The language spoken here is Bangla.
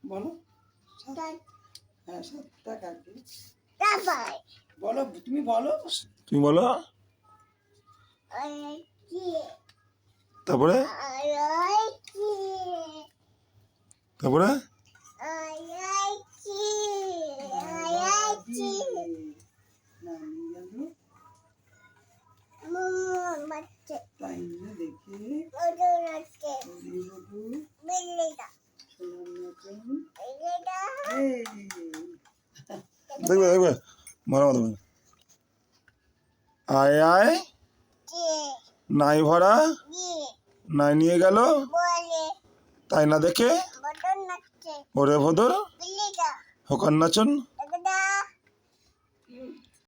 বলো হ্যাঁ 7টা কাকে বলো তুমি বলো তারপরে তাই না দেখে দেখবে মারা মতো আয় আয় নাই ভরা নাই নিয়ে গেল তাই না দেখে ওরে ভদর হোকার নাচন